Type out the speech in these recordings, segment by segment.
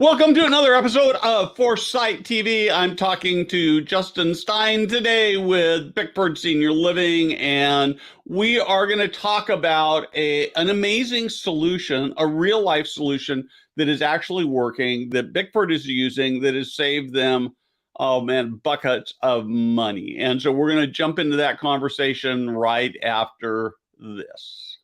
Welcome to another episode of Foresight TV. I'm talking to Justin Stein today with Bickford Senior Living, and we are going to talk about an amazing solution, a real life solution that is actually working, that Bickford is using, that has saved them, oh man, buckets of money. And so we're going to jump into that conversation right after this.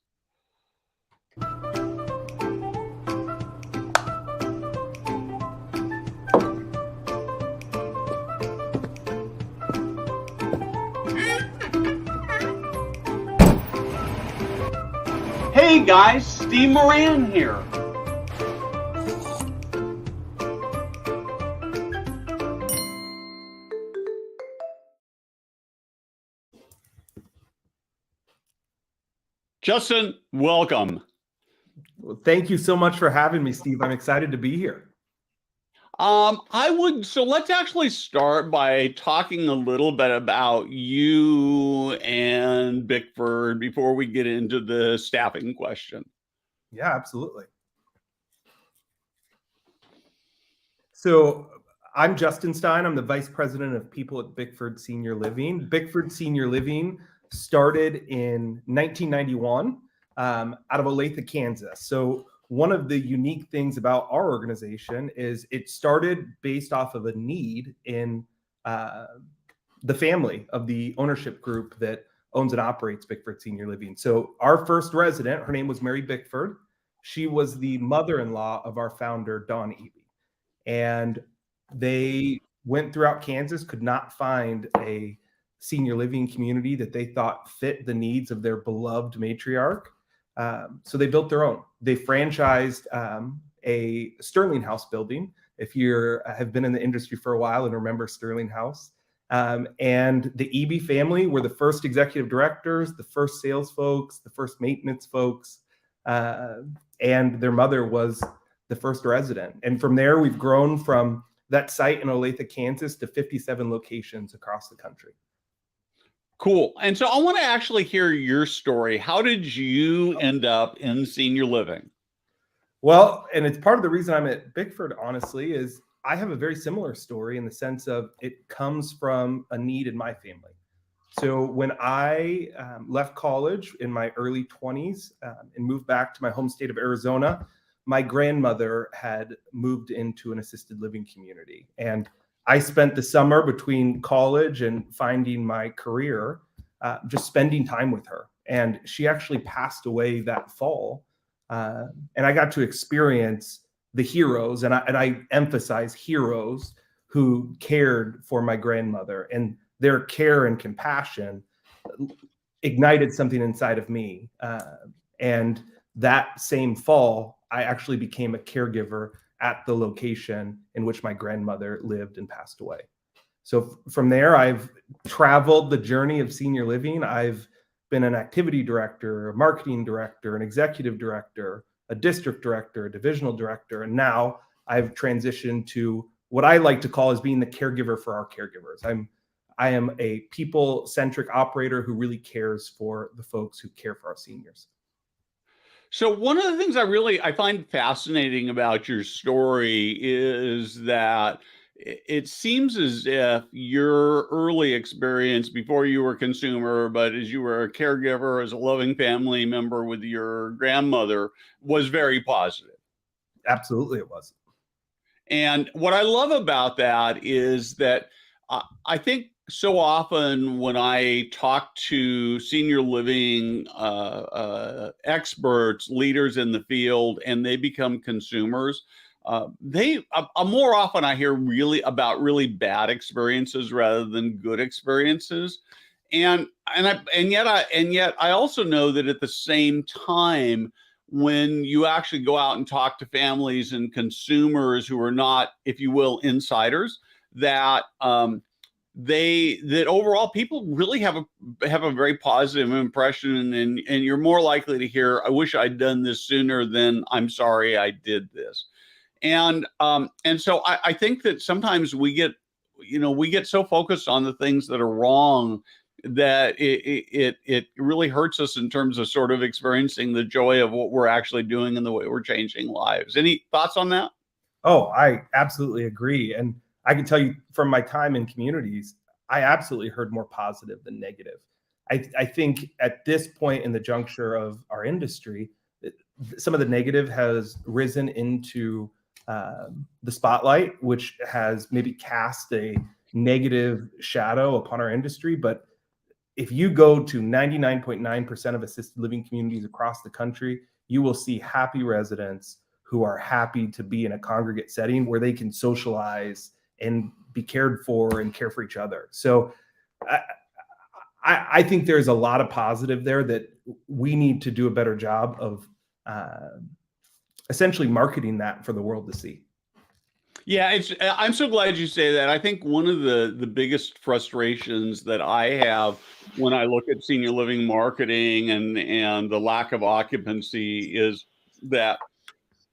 Hey guys, Steve Moran here. Justin, welcome. Well, thank you so much for having me, Steve. I'm excited to be here. So let's actually start by talking a little bit about you and Bickford before we get into the staffing question. Yeah, absolutely. So I'm Justin Stein. I'm the Vice President of People at Bickford Senior Living. Bickford Senior Living started in 1991 out of Olathe, Kansas. So one of the unique things about our organization is it started based off of a need in the family of the ownership group that owns and operates Bickford Senior Living. So our first resident, her name was Mary Bickford. She was the mother-in-law of our founder, Don Eby. And they went throughout Kansas, could not find a senior living community that they thought fit the needs of their beloved matriarch. So they built their own. They franchised a Sterling House building. If you have been in the industry for a while and remember Sterling House. And the Eby family were the first executive directors, the first sales folks, the first maintenance folks, and their mother was the first resident. And from there, we've grown from that site in Olathe, Kansas to 57 locations across the country. Cool. And so I want to actually hear your story. How did you end up in senior living? Well, and it's part of the reason I'm at Bickford, honestly, is I have a very similar story in the sense of it comes from a need in my family. So when I left college in my early 20s and moved back to my home state of Arizona, my grandmother had moved into an assisted living community. And I spent the summer between college and finding my career, just spending time with her. And she actually passed away that fall. And I got to experience the heroes, and I emphasize heroes who cared for my grandmother, and their care and compassion ignited something inside of me. And that same fall, I actually became a caregiver at the location in which my grandmother lived and passed away. So from there, I've traveled the journey of senior living. I've been an activity director, a marketing director, an executive director, a district director, a divisional director, and now I've transitioned to what I like to call as being the caregiver for our caregivers. I am a people-centric operator who really cares for the folks who care for our seniors. So one of the things I find fascinating about your story is that it seems as if your early experience before you were a consumer, but as you were a caregiver, as a loving family member with your grandmother, was very positive. Absolutely, it was. And what I love about that is that I think so often when I talk to senior living experts, leaders in the field, and they become consumers, more often I hear really bad experiences rather than good experiences. And yet I also know that at the same time, when you actually go out and talk to families and consumers who are not, if you will, insiders, that that overall people really have a very positive impression, and you're more likely to hear, "I wish I'd done this sooner," than "I'm sorry I did this." And so I think that sometimes we get so focused on the things that are wrong that it really hurts us in terms of sort of experiencing the joy of what we're actually doing and the way we're changing lives. Any thoughts on that? Oh, I absolutely agree. And I can tell you from my time in communities, I absolutely heard more positive than negative. I think at this point in the juncture of our industry, some of the negative has risen into the spotlight, which has maybe cast a negative shadow upon our industry. But if you go to 99.9% of assisted living communities across the country, you will see happy residents who are happy to be in a congregate setting where they can socialize and be cared for and care for each other. So I think there's a lot of positive there that we need to do a better job of essentially marketing that for the world to see. Yeah, I'm so glad you say that. I think one of the biggest frustrations that I have when I look at senior living marketing and the lack of occupancy is that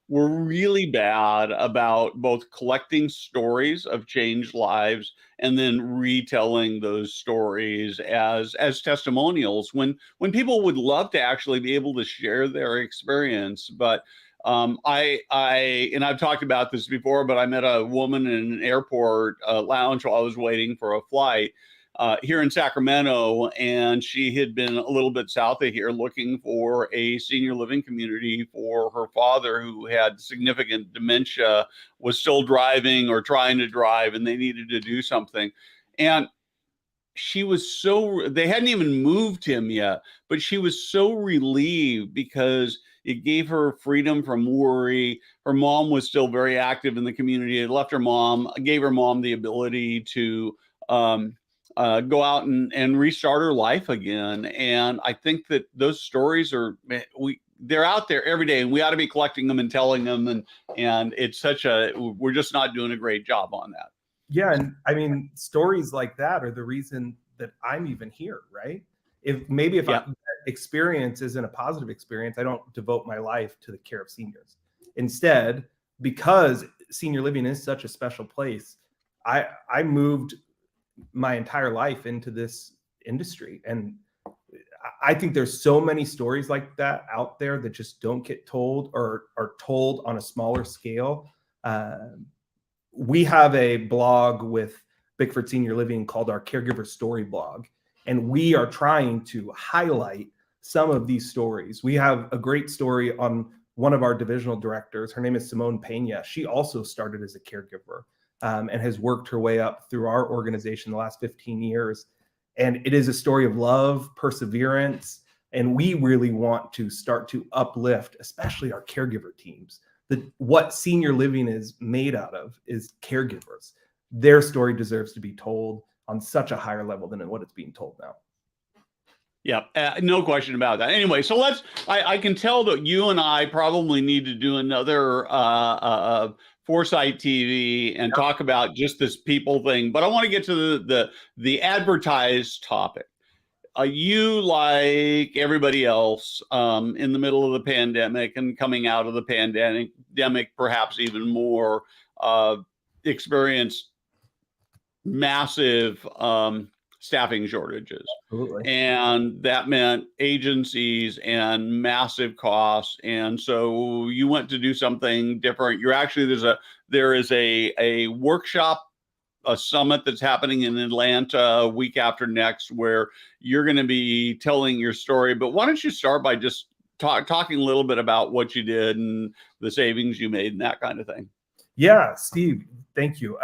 we're really bad about both collecting stories of changed lives and then retelling those stories as testimonials when people would love to actually be able to share their experience. But and I've talked about this before, but I met a woman in an airport lounge while I was waiting for a flight here in Sacramento, and she had been a little bit south of here looking for a senior living community for her father who had significant dementia, was still driving or trying to drive, and they needed to do something. And she was they hadn't even moved him yet, but she was so relieved because it gave her freedom from worry. Her mom was still very active in the community. It left her mom, gave her mom the ability to go out and restart her life again. And I think that those stories they're out there every day, and we ought to be collecting them and telling them. And it's we're just not doing a great job on that. Yeah, and I mean, stories like that are the reason that I'm even here, right? If Yeah. experience isn't a positive experience, I don't devote my life to the care of seniors. Instead, because senior living is such a special place, I moved my entire life into this industry. And I think there's so many stories like that out there that just don't get told or are told on a smaller scale. We have a blog with Bickford Senior Living called our Caregiver Story blog, and we are trying to highlight some of these stories. We have a great story on one of our divisional directors. Her name is Simone Pena. She also started as a caregiver and has worked her way up through our organization the last 15 years. And it is a story of love, perseverance, and we really want to start to uplift, especially our caregiver teams. What senior living is made out of is caregivers. Their story deserves to be told on such a higher level than what it's being told now. Yeah, no question about that. Anyway, so I can tell that you and I probably need to do another Foresight TV and talk about just this people thing. But I want to get to the advertised topic. You, like everybody else, in the middle of the pandemic and coming out of the pandemic, perhaps even more, experienced massive staffing shortages. Absolutely. And that meant agencies and massive costs. And so you went to do something different. You're actually, there is a workshop, a summit that's happening in Atlanta a week after next, where you're going to be telling your story. But why don't you start by just talking a little bit about what you did and the savings you made and that kind of thing? Yeah, Steve, thank you.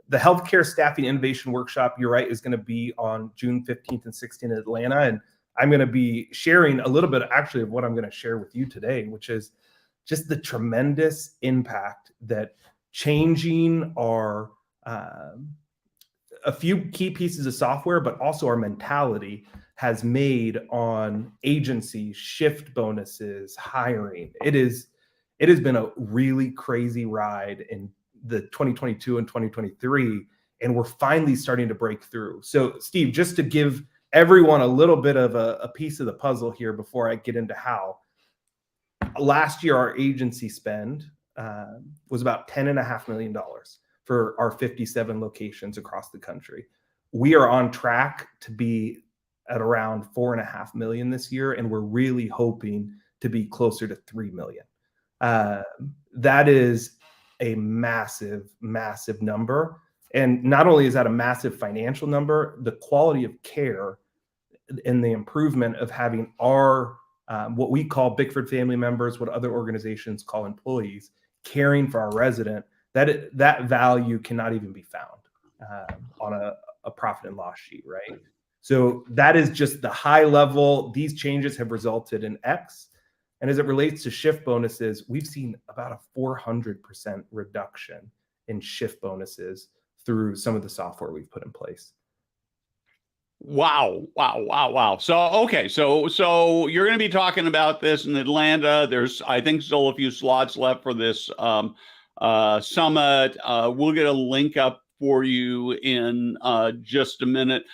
The Healthcare Staffing Innovation Workshop, you're right, is going to be on June 15th and 16th in Atlanta. And I'm going to be sharing a little bit actually of what I'm going to share with you today, which is just the tremendous impact that changing our a few key pieces of software, but also our mentality has made on agencies, shift bonuses, hiring. It has been a really crazy ride in the 2022 and 2023, and we're finally starting to break through. So, Steve, just to give everyone a little bit of a piece of the puzzle here before I get into how, last year our agency spend was about $10.5 million for our 57 locations across the country. We are on track to be at around 4.5 million this year, and we're really hoping to be closer to 3 million. That is a massive, massive number. And not only is that a massive financial number, the quality of care and the improvement of having our what we call Bickford family members, what other organizations call employees, caring for our resident, that value cannot even be found on a profit and loss sheet, right? So that is just the high level. These changes have resulted in X. And as it relates to shift bonuses, we've seen about a 400% reduction in shift bonuses through some of the software we've put in place. Wow. So, okay. So you're going to be talking about this in Atlanta. There's, I think, still a few slots left for this summit. We'll get a link up for you in just a minute.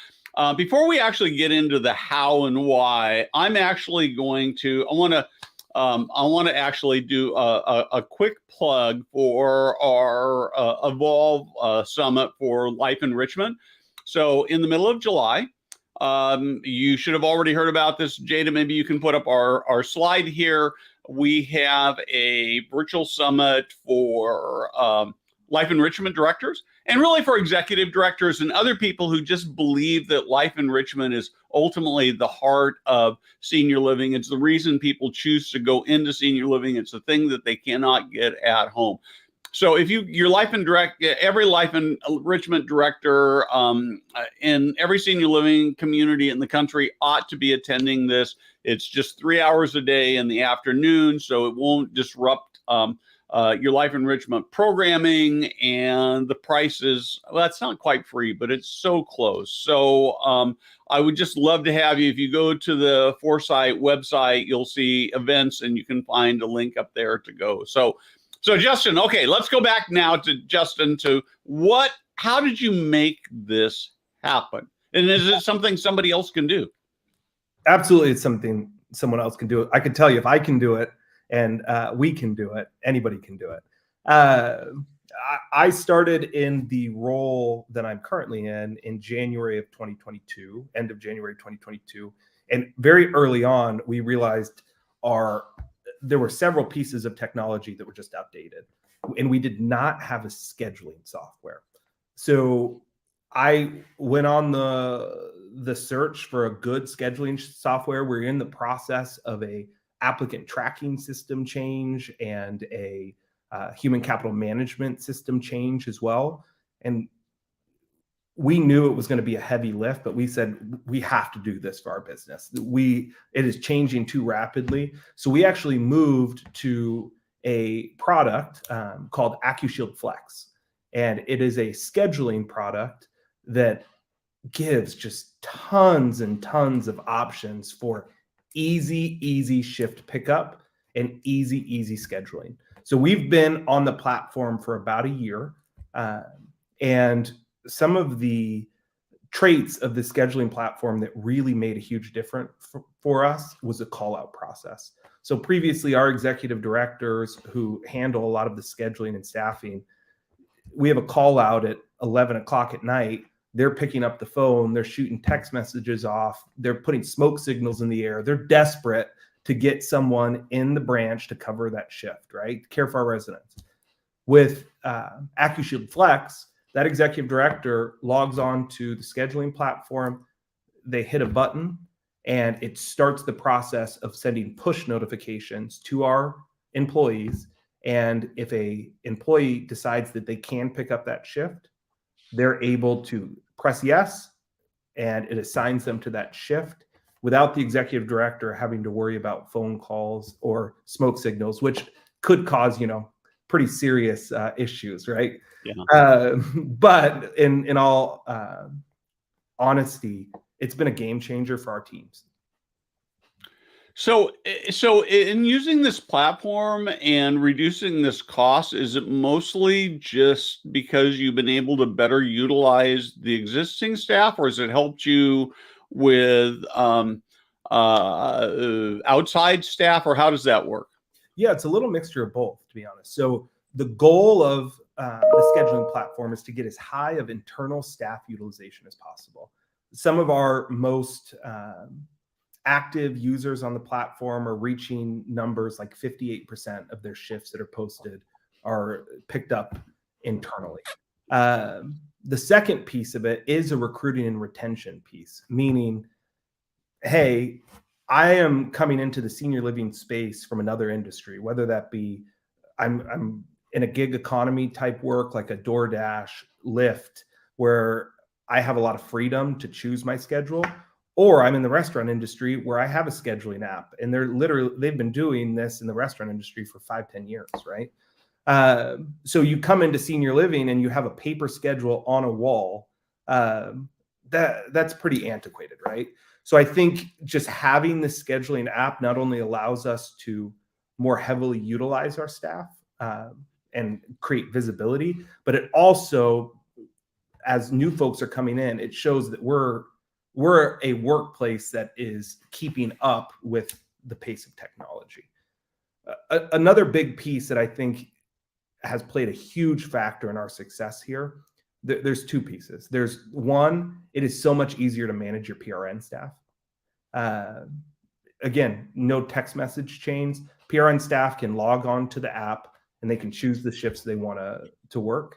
Before we actually get into the how and why, I'm actually going to, I want to actually do a quick plug for our Evolve Summit for Life Enrichment. So in the middle of July, you should have already heard about this. Jada, maybe you can put up our slide here. We have a virtual summit for life enrichment directors, and really for executive directors and other people who just believe that life enrichment is ultimately the heart of senior living. It's the reason people choose to go into senior living. It's the thing that they cannot get at home. So if every life enrichment director in every senior living community in the country ought to be attending this. It's just 3 hours a day in the afternoon, so it won't disrupt your life enrichment programming. And the price is, well, it's not quite free, but it's so close. So I would just love to have you. If you go to the Foresight website, you'll see events and you can find a link up there to go. So Justin, okay, let's go back now to Justin to how did you make this happen? And is it something somebody else can do? Absolutely. It's something someone else can do. I can tell you, if I can do it and we can do it, anybody can do it. I started in the role that I'm currently in January of 2022, end of January 2022. And very early on, we realized there were several pieces of technology that were just outdated, and we did not have a scheduling software. So I went on the search for a good scheduling software. We're in the process of a applicant tracking system change and a human capital management system change as well. And we knew it was going to be a heavy lift, but we said, we have to do this for our business. It is changing too rapidly. So we actually moved to a product called Accushield Flex. And it is a scheduling product that gives just tons and tons of options for easy shift pickup and easy scheduling. So we've been on the platform for about a year. And some of the traits of the scheduling platform that really made a huge difference for us was a call out process. So previously, our executive directors who handle a lot of the scheduling and staffing, we have a call out at 11 o'clock at night. They're picking up the phone. They're shooting text messages off. They're putting smoke signals in the air. They're desperate to get someone in the branch to cover that shift, right? Care for our residents. With Accushield Flex, that executive director logs on to the scheduling platform. They hit a button and it starts the process of sending push notifications to our employees. And if a employee decides that they can pick up that shift, they're able to press yes, and it assigns them to that shift without the executive director having to worry about phone calls or smoke signals, which could cause, pretty serious issues, right? Yeah. But in all honesty, it's been a game changer for our teams. So in using this platform and reducing this cost, is it mostly just because you've been able to better utilize the existing staff, or has it helped you with outside staff, or how does that work? Yeah, it's a little mixture of both, to be honest. So the goal of the scheduling platform is to get as high of internal staff utilization as possible. Some of our most active users on the platform are reaching numbers like 58% of their shifts that are posted are picked up internally. The second piece of it is a recruiting and retention piece, meaning, hey, I am coming into the senior living space from another industry, whether that be I'm in a gig economy type work like a DoorDash, Lyft, where I have a lot of freedom to choose my schedule, or I'm in the restaurant industry where I have a scheduling app, and they've been doing this in the restaurant industry for 5-10 years, right? So you come into senior living and you have a paper schedule on a wall. That's pretty antiquated, right? So I think just having the scheduling app not only allows us to more heavily utilize our staff and create visibility, but it also, as new folks are coming in, it shows that we're a workplace that is keeping up with the pace of technology. Another big piece that I think has played a huge factor in our success here, there's two pieces. There's one, it is so much easier to manage your PRN staff. Again, no text message chains. PRN staff can log on to the app and they can choose the shifts they want to work.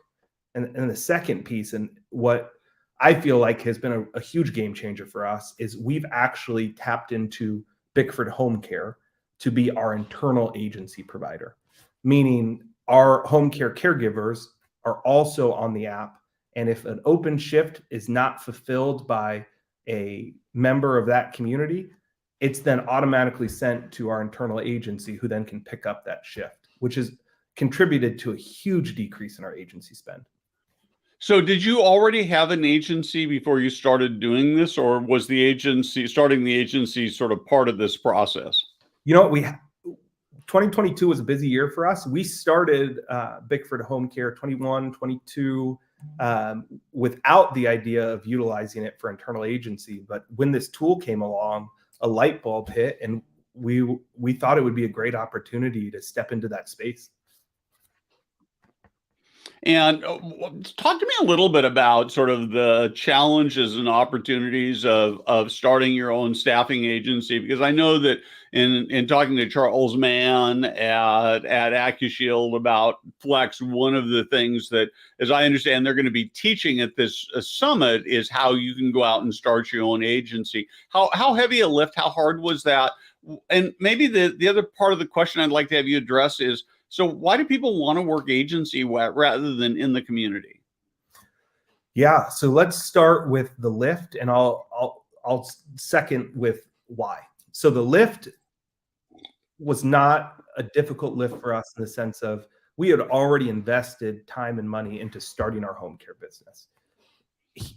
And the second piece, and what I feel like has been a huge game changer for us, is we've actually tapped into Bickford Home Care to be our internal agency provider, meaning our home care caregivers are also on the app. And if an open shift is not fulfilled by a member of that community, it's then automatically sent to our internal agency, who then can pick up that shift, which has contributed to a huge decrease in our agency spend. So did you already have an agency before you started doing this, or was starting the agency sort of part of this process? 2022 was a busy year for us. We started Bickford Home Care 21, 22 without the idea of utilizing it for internal agency. But when this tool came along, a light bulb hit, and we thought it would be a great opportunity to step into that space. And talk to me a little bit about sort of the challenges and opportunities of starting your own staffing agency, because I know that in talking to Charles Mann at Accushield about Flex, one of the things that, as I understand, they're going to be teaching at this summit is how you can go out and start your own agency. How heavy a lift? How hard was that? And maybe the other part of the question I'd like to have you address is, so why do people want to work agency rather than in the community? Yeah, so let's start with the lift, and I'll second with why. So the lift was not a difficult lift for us in the sense of we had already invested time and money into starting our home care business.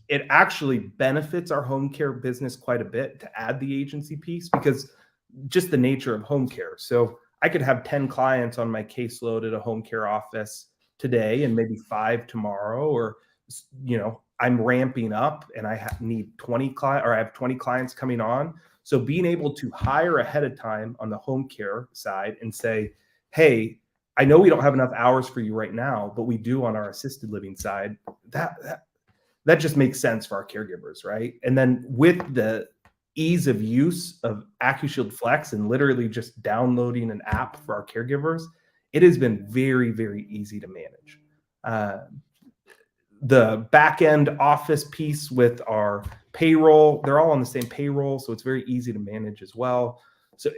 It actually benefits our home care business quite a bit to add the agency piece, because just the nature of home care. So I could have 10 clients on my caseload at a home care office today and maybe 5 tomorrow, or, I'm ramping up and I need 20 clients, or I have 20 clients coming on. So being able to hire ahead of time on the home care side and say, hey, I know we don't have enough hours for you right now, but we do on our assisted living side, that just makes sense for our caregivers, right? And then with the ease of use of Accushield Flex and literally just downloading an app for our caregivers, it has been very, very easy to manage. The back end office piece with our payroll, they're all on the same payroll, so it's very easy to manage as well. So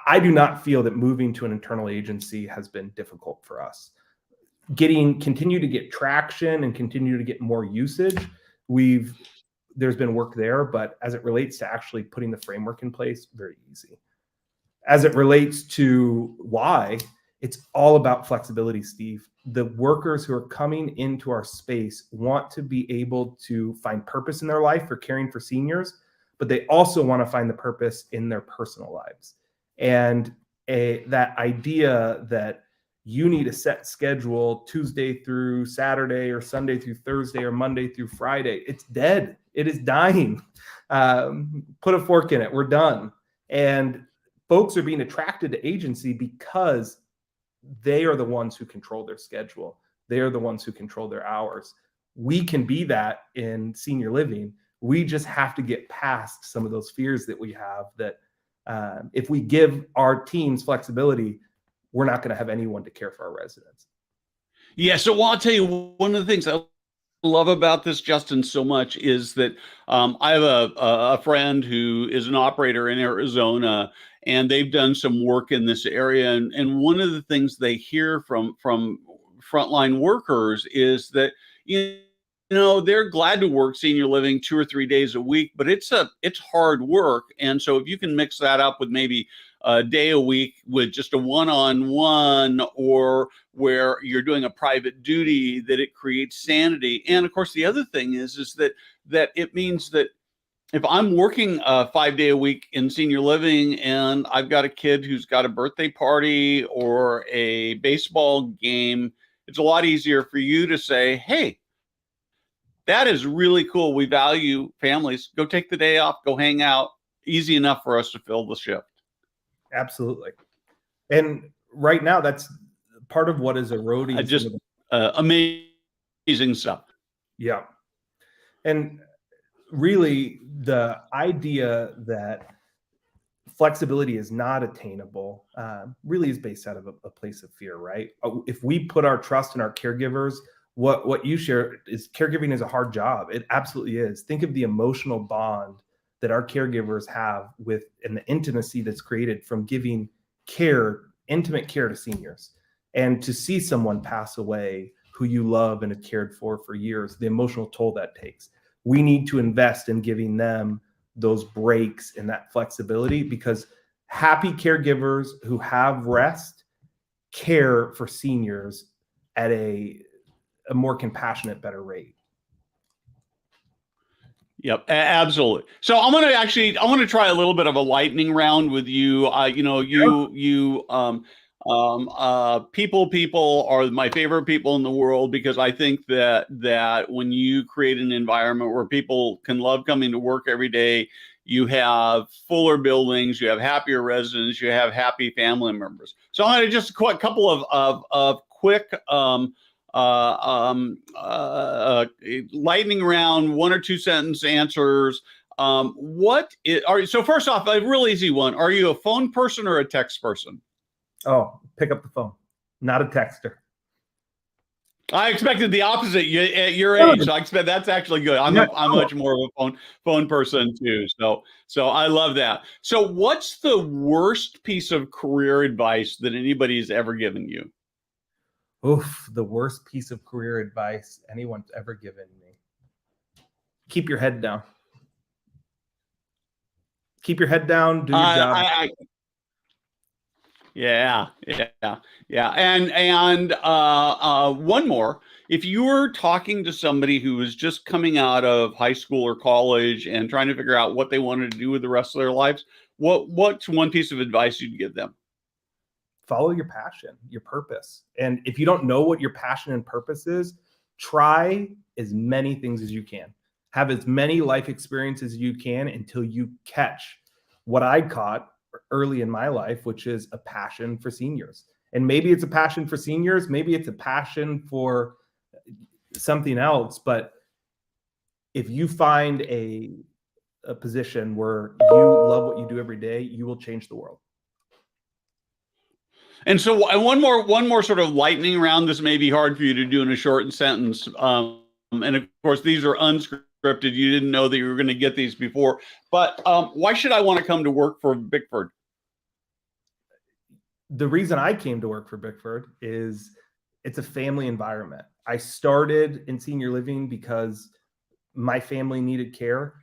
I do not feel that moving to an internal agency has been difficult for us. Continue to get traction and continue to get more usage. There's been work there, but as it relates to actually putting the framework in place, very easy. As it relates to why, it's all about flexibility, Steve. The workers who are coming into our space want to be able to find purpose in their life for caring for seniors, but they also want to find the purpose in their personal lives. And that idea that you need a set schedule Tuesday through Saturday or Sunday through Thursday or Monday through Friday, it's dead. It is dying. Put a fork in it. We're done. And folks are being attracted to agency because they are the ones who control their schedule. They are the ones who control their hours. We can be that in senior living. We just have to get past some of those fears that we have, that if we give our teams flexibility, we're not going to have anyone to care for our residents. Yeah. So well, I'll tell you one of the things I love about this, Justin, so much is that I have a friend who is an operator in Arizona, and they've done some work in this area. And one of the things they hear from frontline workers is that you they're glad to work senior living 2 or 3 days a week, but it's hard work. And so if you can mix that up with maybe a day a week with just a one-on-one, or where you're doing a private duty, that it creates sanity. And of course, the other thing is that it means that if I'm working 5 day a week in senior living and I've got a kid who's got a birthday party or a baseball game, it's a lot easier for you to say, hey, that is really cool. We value families. Go take the day off, go hang out. Easy enough for us to fill the shift. Absolutely. And right now, that's part of what is eroding. Just amazing stuff. Yeah. And really, the idea that flexibility is not attainable really is based out of a place of fear, right? If we put our trust in our caregivers, what you share is caregiving is a hard job. It absolutely is. Think of the emotional bond that our caregivers have with, and the intimacy that's created from giving care, intimate care to seniors. And to see someone pass away who you love and have cared for years, the emotional toll that takes. We need to invest in giving them those breaks and that flexibility, because happy caregivers who have rest care for seniors at a more compassionate, better rate. Yep, absolutely. So I want to try a little bit of a lightning round with you. People are my favorite people in the world, because I think that when you create an environment where people can love coming to work every day, you have fuller buildings, you have happier residents, you have happy family members. So I'm going to just a couple of quick lightning round, 1 or 2 sentence answers. So first off, a real easy one. Are you a phone person or a text person? Oh, pick up the phone. Not a texter. I expected the opposite at your age, so I expect that's actually good. I'm much more of a phone person too. So I love that. So what's the worst piece of career advice that anybody's ever given you? Oof, the worst piece of career advice anyone's ever given me. Keep your head down. Keep your head down, do your job. Yeah. And one more. If you were talking to somebody who was just coming out of high school or college and trying to figure out what they wanted to do with the rest of their lives, what's one piece of advice you'd give them? Follow your passion, your purpose. And if you don't know what your passion and purpose is, try as many things as you can. Have as many life experiences as you can until you catch what I caught early in my life, which is a passion for seniors. And maybe it's a passion for seniors, maybe it's a passion for something else. But if you find a position where you love what you do every day, you will change the world. And so one more sort of lightning round. This may be hard for you to do in a short sentence. And of course, these are unscripted. You didn't know that you were going to get these before. But why should I want to come to work for Bickford? The reason I came to work for Bickford is it's a family environment. I started in senior living because my family needed care.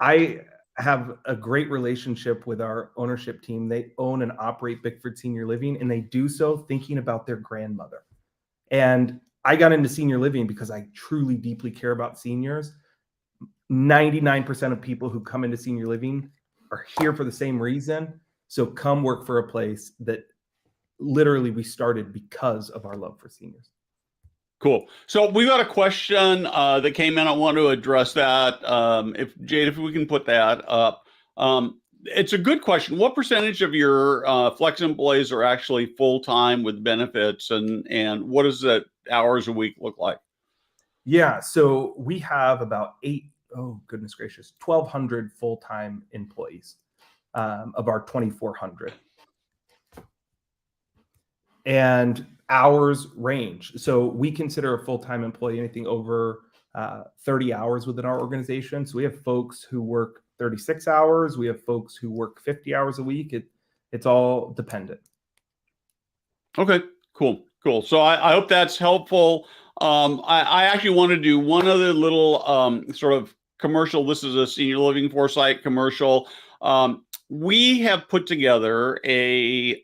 I have a great relationship with our ownership team. They own and operate Bickford Senior Living, and they do so thinking about their grandmother. And I got into senior living because I truly deeply care about seniors. 99% of people who come into senior living are here for the same reason. So come work for a place that literally we started because of our love for seniors. Cool. So we got a question that came in. I want to address that. If we can put that up. It's a good question. What percentage of your Flex employees are actually full-time with benefits, and what does that hours a week look like? Yeah, so we have about 1,200 full-time employees of our 2,400. And hours range. So we consider a full-time employee anything over 30 hours within our organization. So we have folks who work 36 hours. We have folks who work 50 hours a week. It's all dependent. Okay, cool. So I hope that's helpful. I actually want to do one other little sort of commercial. This is a senior living foresight commercial. We have put together a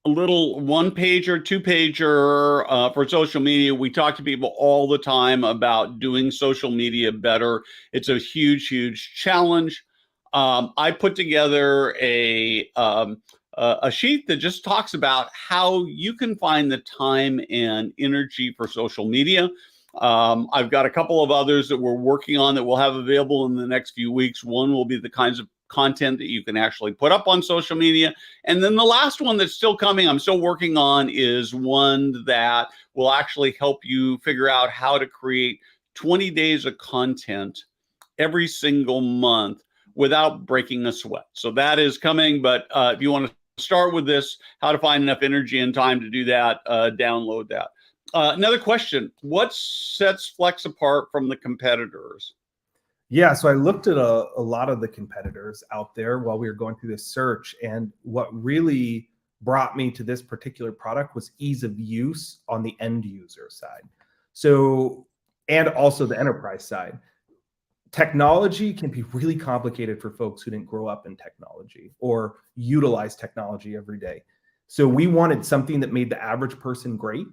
little 1-pager, 2-pager for social media. We talk to people all the time about doing social media better. It's a huge, huge challenge. I put together a sheet that just talks about how you can find the time and energy for social media. I've got a couple of others that we're working on that we'll have available in the next few weeks. One will be the kinds of content that you can actually put up on social media. And then the last one that's still coming, I'm still working on, is one that will actually help you figure out how to create 20 days of content every single month without breaking a sweat. So that is coming. But if you want to start with this, how to find enough energy and time to do that, download that. Another question: what sets Flex apart from the competitors? Yeah, so I looked at a lot of the competitors out there while we were going through this search, and what really brought me to this particular product was ease of use on the end user side. So, and also the enterprise side. Technology can be really complicated for folks who didn't grow up in technology or utilize technology every day. So we wanted something that made the average person great.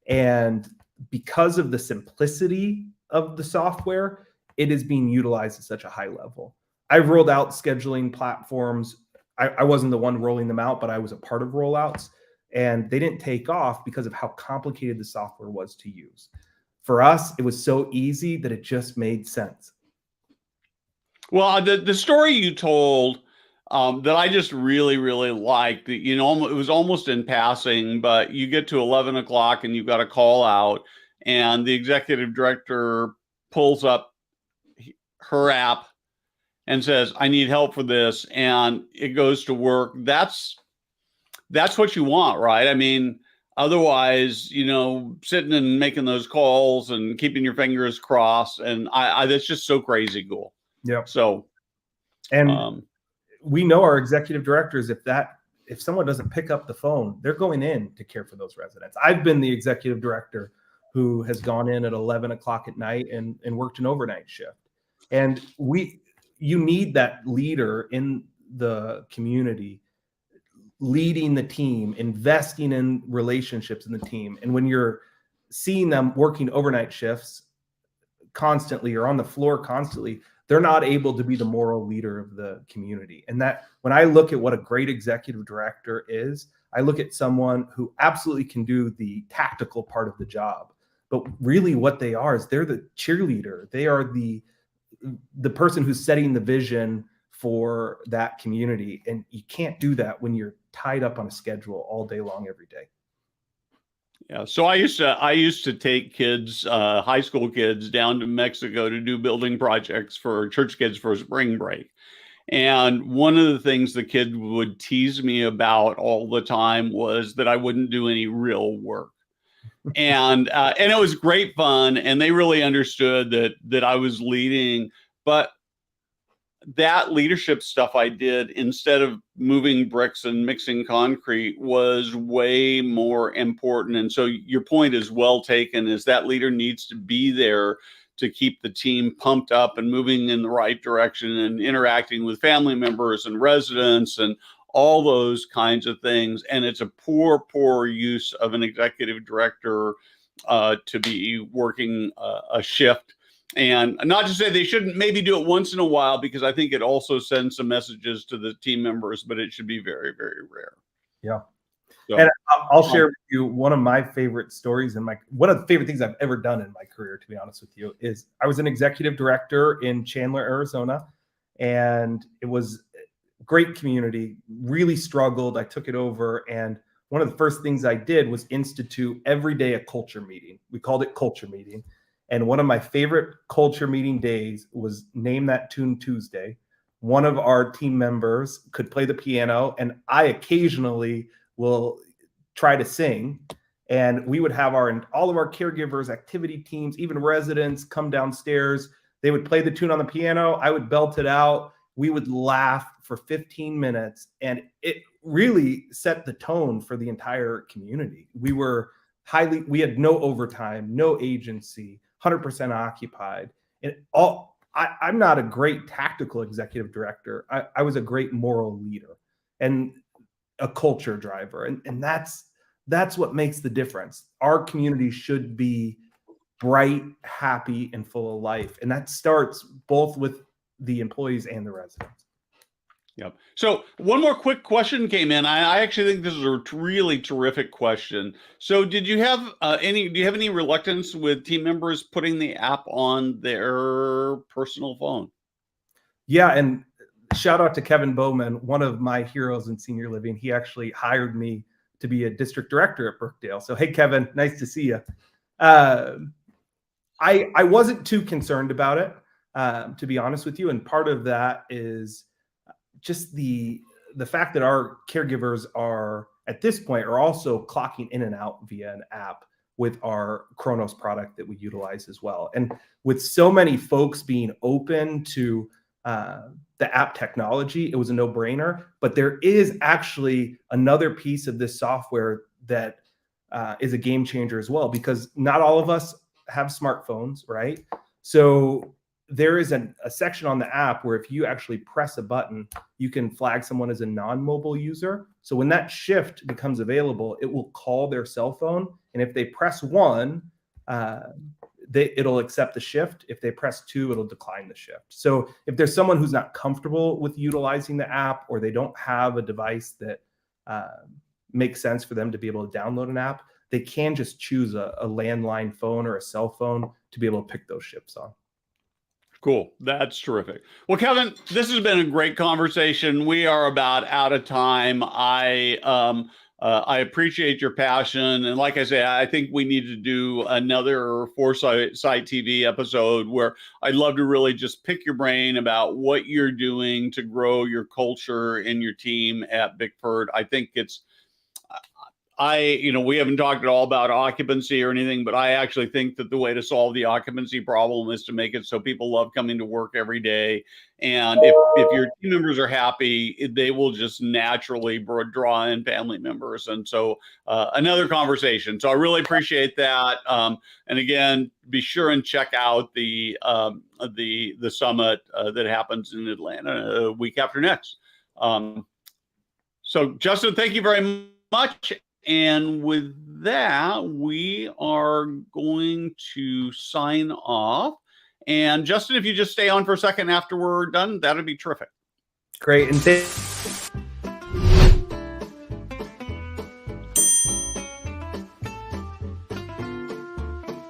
And because of the simplicity of the software, it is being utilized at such a high level. I've rolled out scheduling platforms. I wasn't the one rolling them out, but I was a part of rollouts, and they didn't take off because of how complicated the software was to use. For us, it was so easy that it just made sense. Well, the story you told that I just really, really liked, that, you know, it was almost in passing, but you get to 11 o'clock and you've got a call out, and the executive director pulls up her app and says, I need help for this, and it goes to work. That's what you want, right? I mean, otherwise, you know, sitting and making those calls and keeping your fingers crossed, and I that's just so crazy cool. Yeah. So, and we know our executive directors, if someone doesn't pick up the phone, they're going in to care for those residents. I've been the executive director who has gone in at 11 o'clock at night and worked an overnight shift. And you need that leader in the community, leading the team, investing in relationships in the team. And when you're seeing them working overnight shifts constantly or on the floor constantly, they're not able to be the moral leader of the community. And that, when I look at what a great executive director is, I look at someone who absolutely can do the tactical part of the job. But really what they are is they're the cheerleader. They are the person who's setting the vision for that community. And you can't do that when you're tied up on a schedule all day long, every day. Yeah. So I used to take kids, high school kids, down to Mexico to do building projects for church kids for spring break. And one of the things the kid would tease me about all the time was that I wouldn't do any real work. And it was great fun, and they really understood that I was leading. But that leadership stuff I did, instead of moving bricks and mixing concrete, was way more important. And so your point is well taken, is that leader needs to be there to keep the team pumped up and moving in the right direction and interacting with family members and residents and all those kinds of things. And it's a poor use of an executive director to be working a shift. And not to say they shouldn't maybe do it once in a while, because I think it also sends some messages to the team members, but it should be very, very rare. Yeah. So, and I'll share with you one of my favorite stories, and one of the favorite things I've ever done in my career, to be honest with you, is I was an executive director in Chandler, Arizona, and it was a great community, really struggled. I took it over, and one of the first things I did was institute every day a culture meeting. We called it Culture Meeting. And one of my favorite culture meeting days was Name That Tune Tuesday. One of our team members could play the piano, and I occasionally will try to sing, and we would have all of our caregivers, activity teams, even residents come downstairs. They would play the tune on the piano. I would belt it out. We would laugh for 15 minutes, and it really set the tone for the entire community. We had no overtime, no agency, 100% occupied. And I'm not a great tactical executive director. I was a great moral leader and a culture driver. And that's what makes the difference. Our community should be bright, happy, and full of life. And that starts both with the employees and the residents. Yep. So one more quick question came in. I actually think this is a really terrific question. So do you have any reluctance with team members putting the app on their personal phone? Yeah. And shout out to Kevin Bowman, one of my heroes in senior living. He actually hired me to be a district director at Brookdale. So, hey, Kevin, nice to see you. I wasn't too concerned about it, to be honest with you. And part of that is just the fact that our caregivers are at this point are also clocking in and out via an app with our Kronos product that we utilize as well. And with so many folks being open to the app technology, it was a no-brainer. But there is actually another piece of this software that is a game changer as well, because not all of us have smartphones, right? So there is a section on the app where if you actually press a button, you can flag someone as a non-mobile user. So when that shift becomes available, it will call their cell phone. And if they press 1, it'll accept the shift. If they press 2, it'll decline the shift. So if there's someone who's not comfortable with utilizing the app, or they don't have a device that makes sense for them to be able to download an app, they can just choose a landline phone or a cell phone to be able to pick those shifts on. Cool. That's terrific. Well, Kevin, this has been a great conversation. We are about out of time. I appreciate your passion. And like I say, I think we need to do another Foresight TV episode where I'd love to really just pick your brain about what you're doing to grow your culture and your team at Bickford. I think we haven't talked at all about occupancy or anything, but I actually think that the way to solve the occupancy problem is to make it so people love coming to work every day. And if your team members are happy, they will just naturally draw in family members. And so another conversation. So I really appreciate that. And again, be sure and check out the summit that happens in Atlanta a week after next. So Justin, thank you very much. And with that, we are going to sign off. And Justin, if you just stay on for a second after we're done, that'd be terrific. Great. And